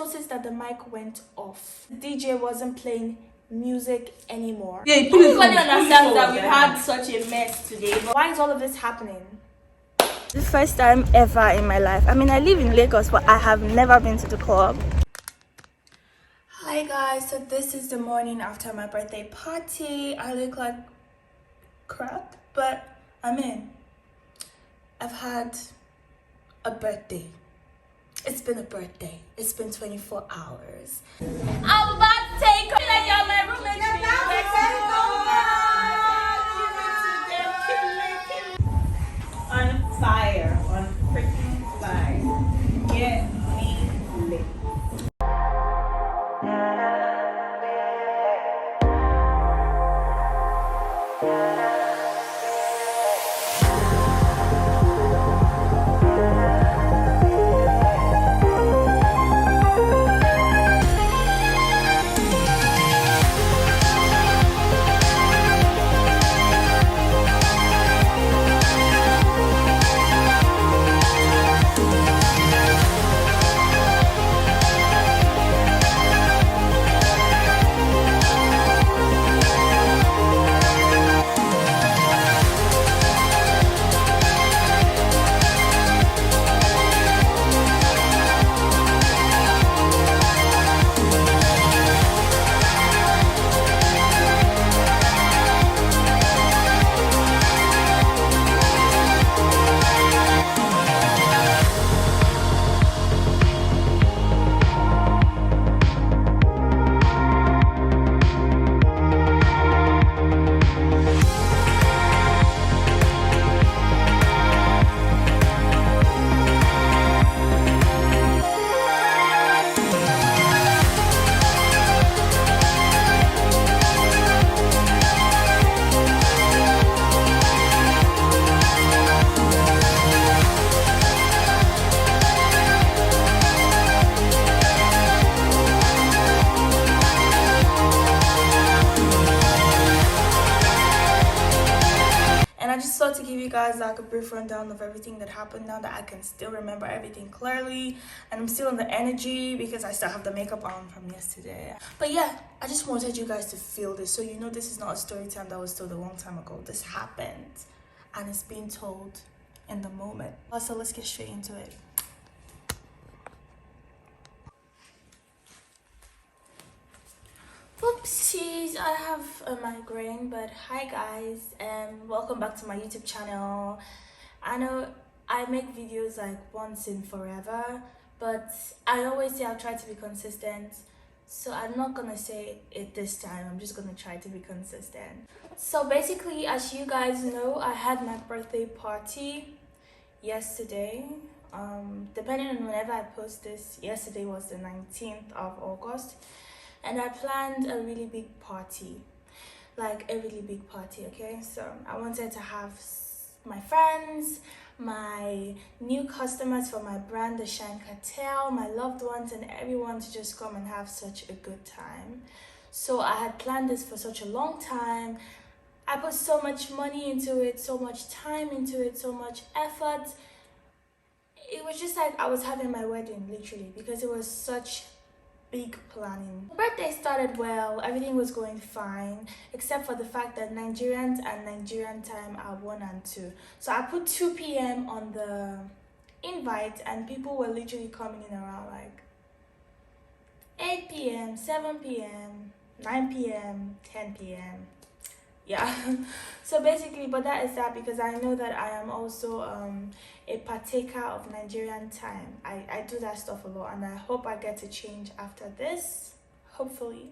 noticed that the mic went off. The DJ wasn't playing music anymore. Yeah, everybody understands that we've had such a mess today. But why is all of this happening? The first time ever in my life. I mean, I live in Lagos, but I have never been to the club. Hi guys, so this is the morning after my birthday party. I look like crap, but I'm in. I've had a birthday. It's been a birthday. It's been 24 hours. I'm about to take like y'all my roommate. On fire, on freaking fire. Get me lit. To give you guys like a brief rundown of everything that happened now that I can still remember everything clearly, and I'm still in the energy because I still have the makeup on from yesterday. But yeah, I just wanted you guys to feel this, so you know this is not a story time that was told a long time ago. This happened and it's being told in the moment. So let's get straight into it. Oopsies, I have a migraine, but hi guys and welcome back to my YouTube channel. I know I make videos like once in forever, but I always say I'll try to be consistent, so I'm not gonna say it this time. I'm just gonna try to be consistent. So basically, as you guys know, I had my birthday party yesterday. Depending on whenever I post this, yesterday was the 19th of August. And I planned a really big party, like a really big party, okay? So I wanted to have my friends, my new customers for my brand, The Shine Cartel, my loved ones, and everyone to just come and have such a good time. So I had planned this for such a long time. I put so much money into it, so much time into it, so much effort. It was just like I was having my wedding, literally, because it was such big planning. The birthday started well, everything was going fine, except for the fact that Nigerians and Nigerian time are 1 and 2. So I put 2 p.m. on the invite and people were literally coming in around like 8 p.m., 7 p.m., 9 p.m., 10 p.m. Yeah. So basically, but that is that because I know that I am also a partaker of Nigerian time. I do that stuff a lot and I hope I get to change after this, hopefully.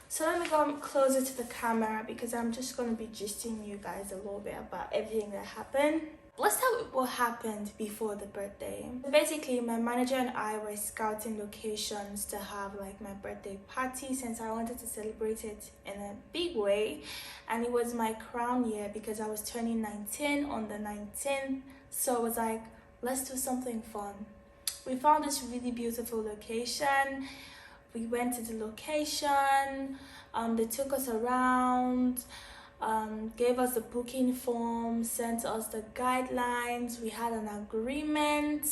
So let me go closer to the camera because I'm just going to be gisting you guys a little bit about everything that happened. Let's start with what happened before the birthday. Basically, my manager and I were scouting locations to have like my birthday party since I wanted to celebrate it in a big way. And it was my crown year because I was turning 19 on the 19th. So I was like, let's do something fun. We found this really beautiful location. We went to the location. They took us around. gave us the booking form, sent us the guidelines. We had an agreement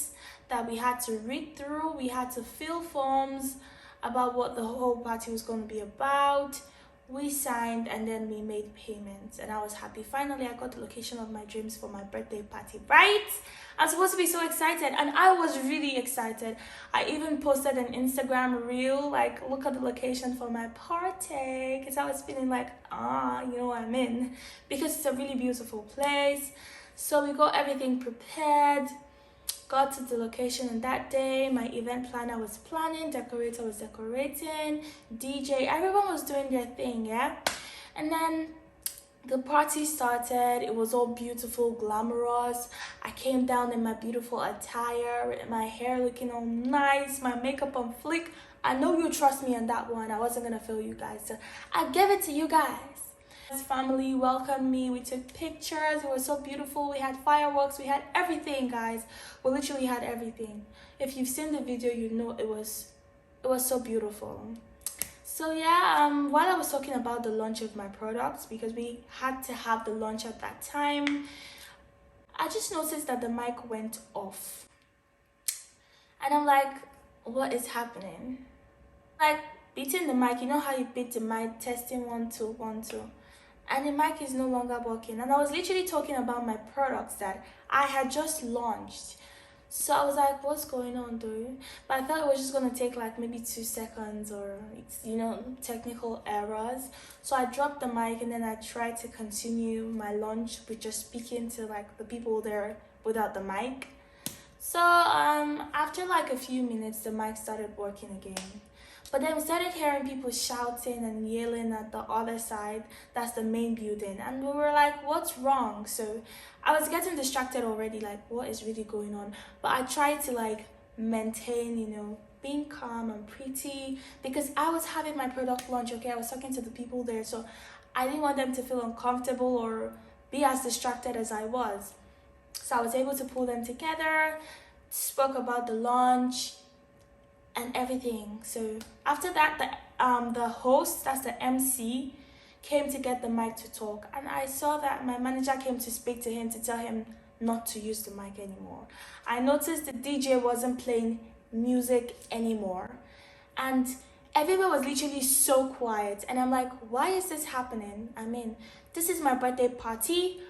that we had to read through. We had to fill forms about what the whole party was going to be about. We signed and then we made payments, and I was happy. Finally, I got the location of my dreams for my birthday party, right? I'm supposed to be so excited, and I was really excited. I even posted an Instagram reel, like, look at the location for my party, because I was feeling like, you know what I'm in, because it's a really beautiful place. So we got everything prepared, got to the location, and that day my event planner was planning, decorator was decorating, DJ, everyone was doing their thing, yeah. And then the party started. It was all beautiful, glamorous. I came down in my beautiful attire, my hair looking all nice, my makeup on flick. I know you trust me on that one. I wasn't gonna fail you guys, so I gave it to you guys. His family welcomed me. We took pictures. It was so beautiful. We had fireworks. We had everything, guys. We literally had everything. If you've seen the video, you know it was so beautiful. So yeah, while I was talking about the launch of my products, because we had to have the launch at that time, I just noticed that the mic went off. And I'm like, what is happening? Like, beating the mic, you know how you beat the mic, testing 1 2 1 2. And the mic is no longer working. And I was literally talking about my products that I had just launched. So I was like, what's going on, though? But I thought it was just going to take like maybe 2 seconds, or, you know, technical errors. So I dropped the mic and then I tried to continue my launch with just speaking to like the people there without the mic. So after like a few minutes, the mic started working again. But then we started hearing people shouting and yelling at the other side. That's the main building. And we were like, what's wrong? So I was getting distracted already, like, what is really going on? But I tried to like maintain, you know, being calm and pretty, because I was having my product launch, okay? I was talking to the people there. So I didn't want them to feel uncomfortable or be as distracted as I was. So I was able to pull them together, spoke about the launch and everything. So after that, the host, that's the MC, came to get the mic to talk, and I saw that my manager came to speak to him to tell him not to use the mic anymore. I noticed the DJ wasn't playing music anymore, and everyone was literally so quiet, and I'm like, why is this happening? I mean, this is my birthday party.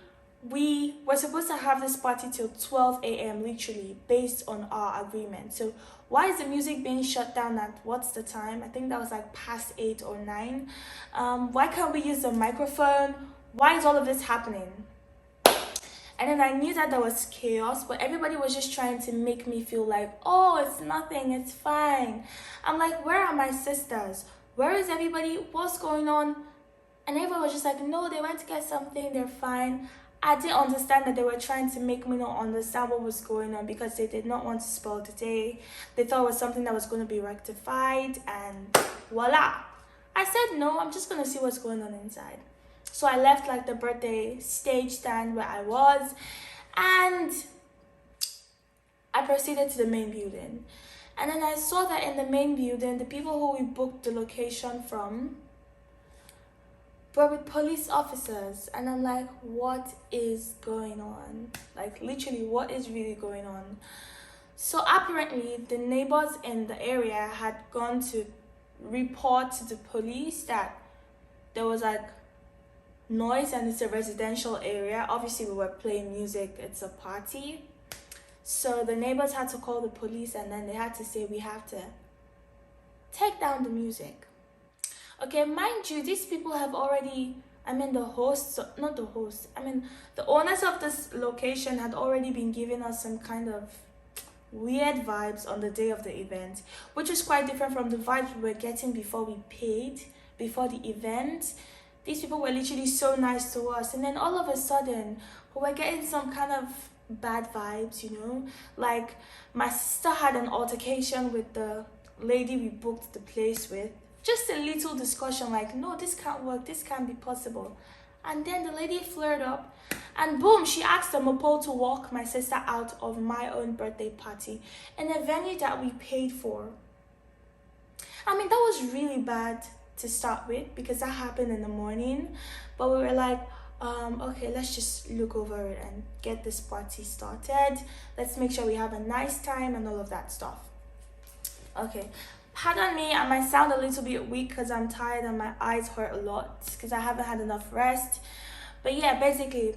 We were supposed to have this party till 12 a.m. literally, based on our agreement. So why is the music being shut down at, what's the time? I think that was like past 8 or 9. Why can't we use the microphone? Why is all of this happening? And then I knew that there was chaos, but everybody was just trying to make me feel like, oh, it's nothing, it's fine. I'm like, where are my sisters? Where is everybody? What's going on? And everyone was just like, no, they went to get something, they're fine. I didn't understand that they were trying to make me not understand what was going on, because they did not want to spoil the day. They thought it was something that was going to be rectified, and voila. I said, no, I'm just going to see what's going on inside. So I left like the birthday stage stand where I was, and I proceeded to the main building. And then I saw that in the main building, the people who we booked the location from were with police officers, and I'm like, what is going on? Like, literally, what is really going on? So apparently the neighbors in the area had gone to report to the police that there was like noise, and it's a residential area. Obviously we were playing music, it's a party. So the neighbors had to call the police, and then they had to say, we have to take down the music. Okay, mind you, these people have already, the owners of this location had already been giving us some kind of weird vibes on the day of the event, which was quite different from the vibes we were getting before we paid, before the event. These people were literally so nice to us, and then all of a sudden, we were getting some kind of bad vibes, you know? Like, my sister had an altercation with the lady we booked the place with. Just a little discussion, like, no, this can't work, this can't be possible. And then the lady flared up, and boom, she asked the mopo to walk my sister out of my own birthday party in a venue that we paid for. I mean, that was really bad to start with, because that happened in the morning. but we were like, okay, let's just look over it and get this party started. Let's make sure we have a nice time and all of that stuff. Okay, pardon me, I might sound a little bit weak because I'm tired and my eyes hurt a lot because I haven't had enough rest. But yeah, basically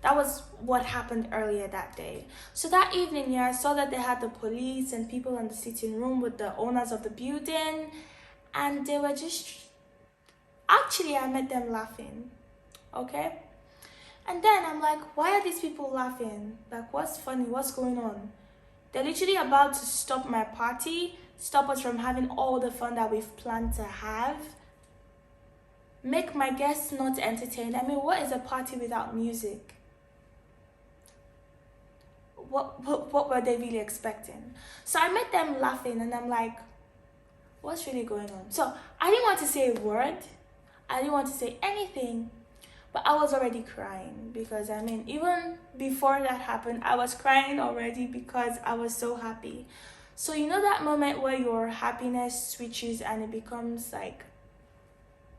that was what happened earlier that day. So that evening, yeah, I saw that they had the police and people in the sitting room with the owners of the building, and they were just, actually I met them laughing. Okay, and then I'm like, why are these people laughing? Like, what's funny? What's going on? They're literally about to stop my party, stop us from having all the fun that we've planned to have, make my guests not entertained. I mean, what is a party without music? What were they really expecting? So I met them laughing and I'm like, what's really going on? So I didn't want to say a word. I didn't want to say anything, but I was already crying because, I mean, even before that happened, I was crying already because I was so happy. So you know that moment where your happiness switches and it becomes like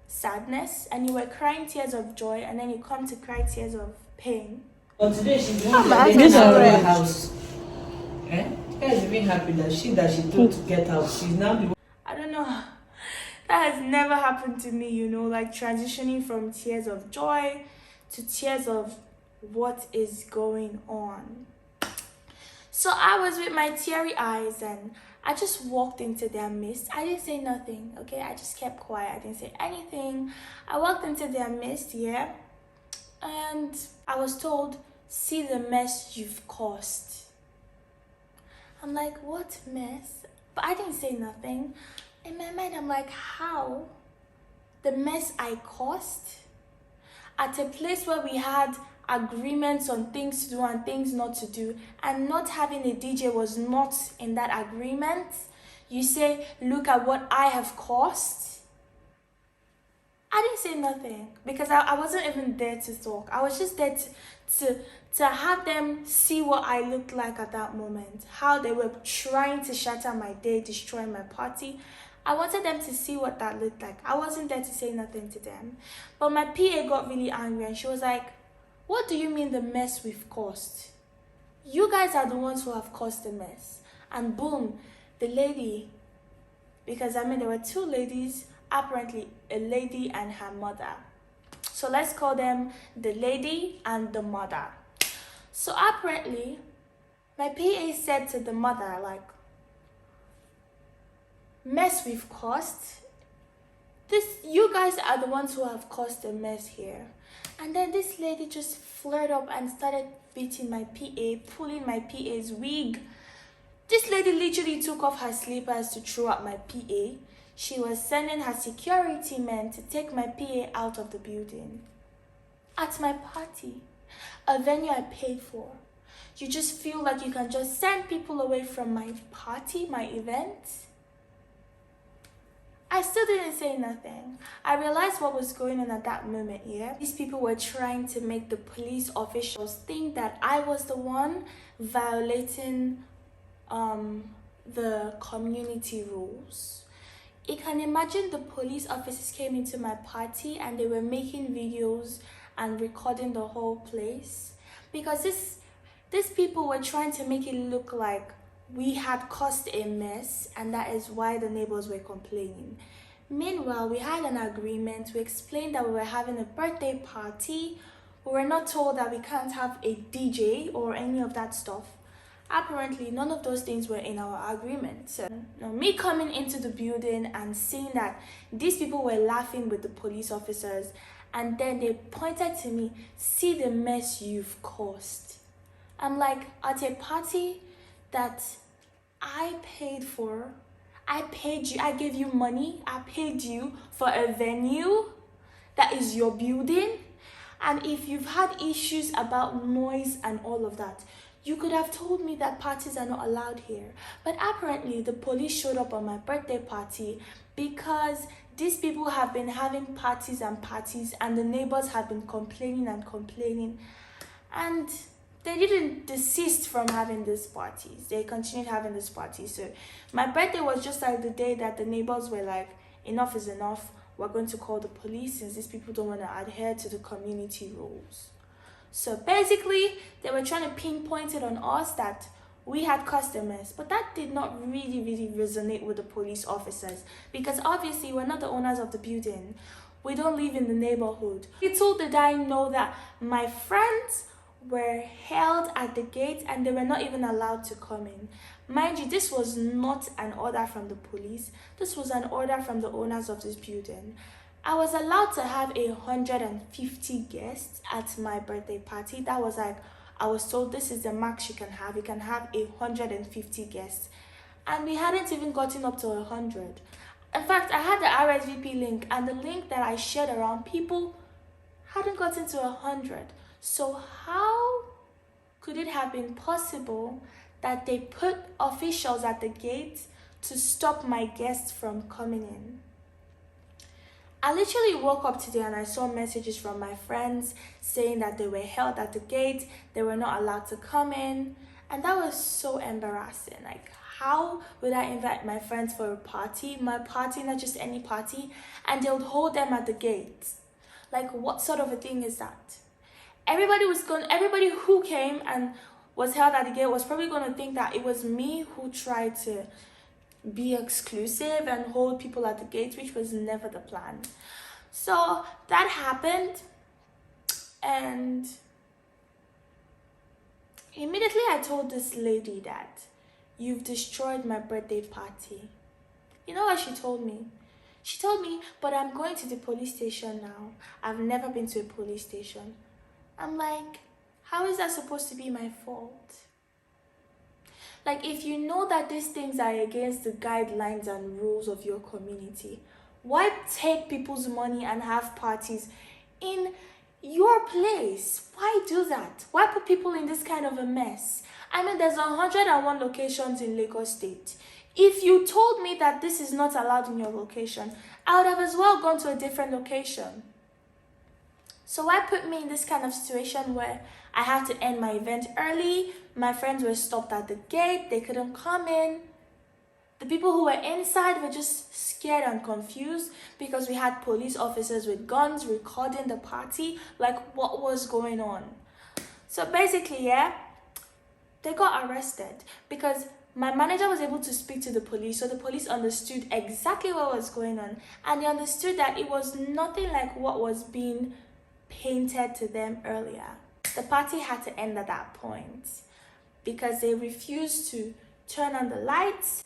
sadness, and you were crying tears of joy and then you come to cry tears of pain. But today she's Oh, going my to husband's get out of alright. her house. Eh? Guys even happy that she told to get out. She's now the I don't know. That has never happened to me, you know, like transitioning from tears of joy to tears of what is going on. So I was with my teary eyes and I just walked into their midst. I didn't say nothing, okay? I just kept quiet. I didn't say anything. I walked into their midst, yeah? And I was told, see the mess you've caused. I'm like, what mess? But I didn't say nothing. In my mind, I'm like, how? The mess I caused? At a place where we had agreements on things to do and things not to do, and not having a DJ was not in that agreement. You say, look at what I have caused. I didn't say nothing because I wasn't even there to talk. I was just there to have them see what I looked like at that moment, how they were trying to shatter my day, destroy my party. I wanted them to see what that looked like. I wasn't there to say nothing to them. But my PA got really angry and she was like, what do you mean the mess we've caused? You guys are the ones who have caused the mess. And boom, the lady, because I mean there were two ladies, apparently a lady and her mother. So let's call them the lady and the mother. So apparently, my PA said to the mother, like, mess we've caused. You guys are the ones who have caused the mess here. And then this lady just flared up and started beating my PA, pulling my PA's wig. This lady literally took off her slippers to throw at my PA. She was sending her security men to take my PA out of the building. At my party, a venue I paid for, you just feel like you can just send people away from my party, my event? I still didn't say nothing. I realized what was going on at that moment, yeah? These people were trying to make the police officials think that I was the one violating the community rules. You can imagine the police officers came into my party and they were making videos and recording the whole place. Because these people were trying to make it look like we had caused a mess and that is why the neighbors were complaining. Meanwhile, we had an agreement. We explained that we were having a birthday party. We were not told that we can't have a DJ or any of that stuff. Apparently, none of those things were in our agreement. So, me coming into the building and seeing that these people were laughing with the police officers, and then they pointed to me, see the mess you've caused. I'm like, at a party that I paid for, I paid you, I gave you money, I paid you for a venue that is your building. And if you've had issues about noise and all of that, you could have told me that parties are not allowed here. But apparently the police showed up on my birthday party because these people have been having parties and the neighbors have been complaining and complaining. And they didn't desist from having these parties. They continued having these parties. So my birthday was just like the day that the neighbors were like, enough is enough. we're going to call the police since these people don't want to adhere to the community rules. So basically, they were trying to pinpoint it on us that we had customers, but that did not really resonate with the police officers, because obviously we're not the owners of the building. We don't live in the neighborhood. Little did I know that my friends were held at the gate and they were not even allowed to come in. Mind you, this was not an order from the police. This was an order from the owners of this building. I was allowed to have 150 guests at my birthday party. That was like, I was told this is the max you can have. You can have 150 guests. And we hadn't even gotten up to 100. In fact, I had the RSVP link, and the link that I shared around, people hadn't gotten to 100. So how could it have been possible that they put officials at the gate to stop my guests from coming in? I literally woke up today and I saw messages from my friends saying that they were held at the gate, they were not allowed to come in, and that was so embarrassing. Like, how would I invite my friends for a party, my party, not just any party, and they would hold them at the gate? Like, what sort of a thing is that? Everybody who came and was held at the gate was probably going to think that it was me who tried to be exclusive and hold people at the gate, which was never the plan. So that happened, and immediately I told this lady that you've destroyed my birthday party. You know what she told me? She told me, but I'm going to the police station now. I've never been to a police station. I'm like, how is that supposed to be my fault? Like, if you know that these things are against the guidelines and rules of your community, why take people's money and have parties in your place? Why do that? Why put people in this kind of a mess? I mean, there's 101 locations in Lagos State. If you told me that this is not allowed in your location, I would have as well gone to a different location. So why put me in this kind of situation where I have to end my event early? My friends were stopped at the gate. They couldn't come in. The people who were inside were just scared and confused because we had police officers with guns recording the party. Like, what was going on? So basically, yeah, they got arrested because my manager was able to speak to the police. So the police understood exactly what was going on. And they understood that it was nothing like what was being painted to them earlier. The party had to end at that point because they refused to turn on the lights.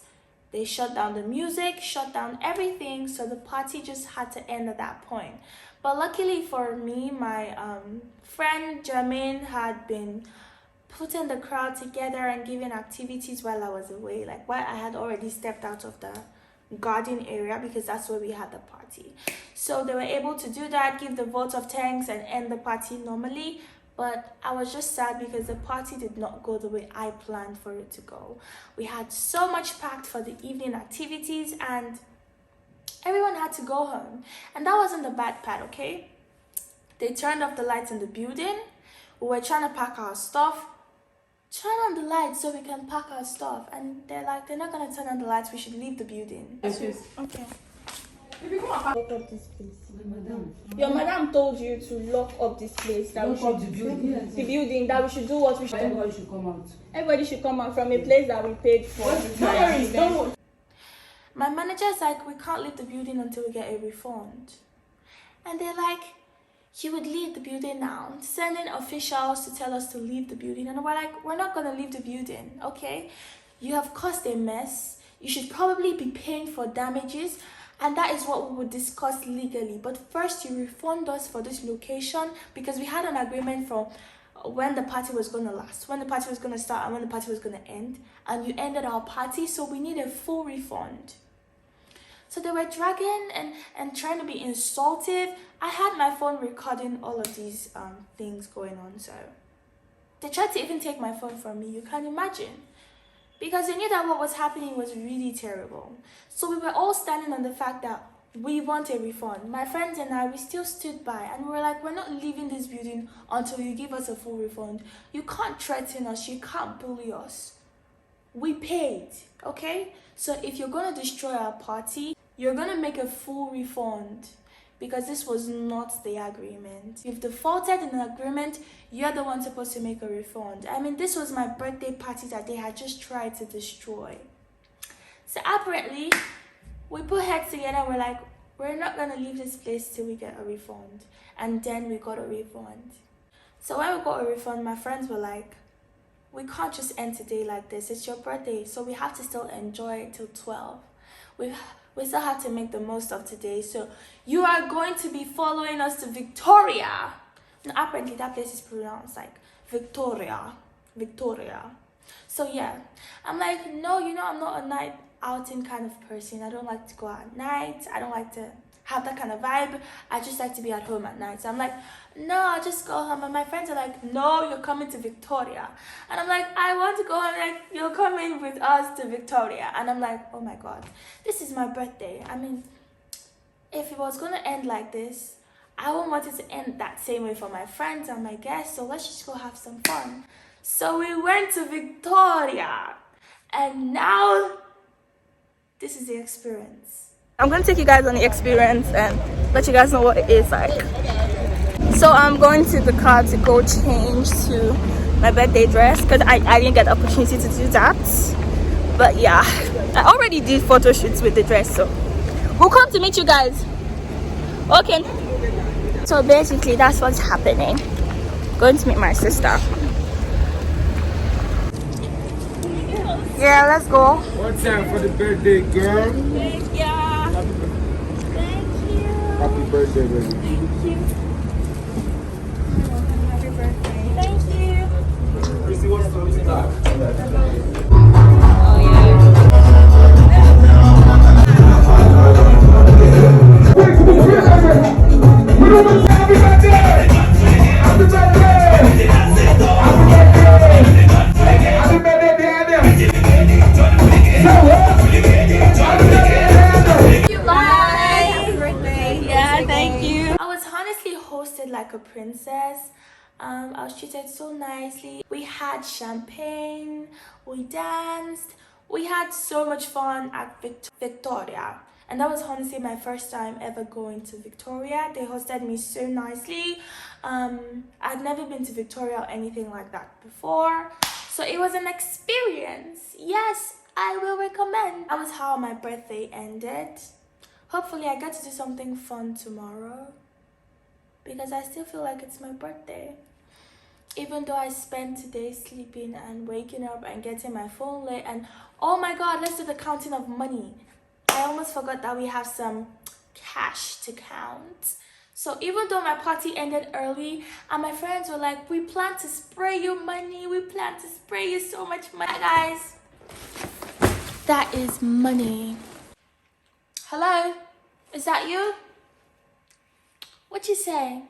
They shut down the music, shut down everything, so the party just had to end at that point. But luckily for me, my friend Jermaine had been putting the crowd together and giving activities while I was away. Like, while I had already stepped out of the garden area because that's where we had the party. So they were able to do that, give the vote of thanks and end the party normally. But I was just sad because the party did not go the way I planned for it to go. We had so much packed for the evening activities and everyone had to go home. And that wasn't the bad part, okay? They turned off the lights in the building. We were trying to pack our stuff. Turn on the lights so we can pack our stuff. And they're like, they're not going to turn on the lights. We should leave the building. Okay. Lock up this place. Your madam told you to lock up this place. That we should the building. Yes. the building. That we should do what we should do. Everybody should come out. Everybody should come out from a place that we paid for. Don't worry, don't worry. My manager's like, we can't leave the building until we get a refund. And they're like, you would leave the building now, sending officials to tell us to leave the building. And we're like, we're not going to leave the building, okay? You have caused a mess. You should probably be paying for damages. And that is what we would discuss legally. But first, you refund us for this location because we had an agreement from when the party was going to last, when the party was going to start, and when the party was going to end. And you ended our party, so we need a full refund. So they were dragging and trying to be insultive. I had my phone recording all of these things going on. So they tried to even take my phone from me. You can imagine. Because they knew that what was happening was really terrible. So we were all standing on the fact that we want a refund. My friends and I, we still stood by and we were like, we're not leaving this building until you give us a full refund. You can't threaten us. You can't bully us. We paid, okay? So if you're going to destroy our party, you're going to make a full refund. because this was not the agreement. If defaulted in an agreement, you're the one supposed to make a refund. I mean, this was my birthday party that they had just tried to destroy. So apparently, we put heads together and we're like, we're not gonna leave this place till we get a refund. And then we got a refund. So when we got a refund, my friends were like, we can't just end today like this. It's your birthday, so we have to still enjoy it till 12. We still have to make the most of today. So you are going to be following us to Victoria. And apparently that place is pronounced like Victoria. So yeah, I'm like, no, you know, I'm not a night outing kind of person. I don't like to go out at night. I don't like to have that kind of vibe. I just like to be at home at night. So I'm like, no, I'll just go home. And my friends are like, no, you're coming to Victoria. And I'm like, I want to go home. Like, you're coming with us to Victoria. And I'm like, oh my God, this is my birthday. I mean, if it was going to end like this, I wouldn't want it to end that same way for my friends and my guests. So let's just go have some fun. So we went to Victoria. And now this is the experience. I'm gonna take you guys on the experience and let you guys know what it is like. So I'm going to the car to go change to my birthday dress because I didn't get the opportunity to do that. But yeah, I already did photo shoots with the dress, so we'll come to meet you guys. Okay. So basically that's what's happening. Going to meet my sister. Yeah, let's go. What's up for the birthday, girl? Thank you. Thank you. Happy birthday, baby. Thank you. Happy birthday. Thank you. Chrissy, what's up? Like a princess. I was treated so nicely. We had champagne, we danced, we had so much fun at Victoria, and that was honestly my first time ever going to Victoria. They hosted me so nicely. I'd never been to Victoria or anything like that before, so it was an experience. Yes, I will recommend. That was how my birthday ended. Hopefully I get to do something fun tomorrow, because I still feel like it's my birthday. Even though I spent today sleeping and waking up and getting my phone lit, and oh my God, let's do the counting of money. I almost forgot that we have some cash to count. So even though my party ended early and my friends were like, we plan to spray you money, we plan to spray you so much money. Hi guys, that is money. Hello, is that you? What you say?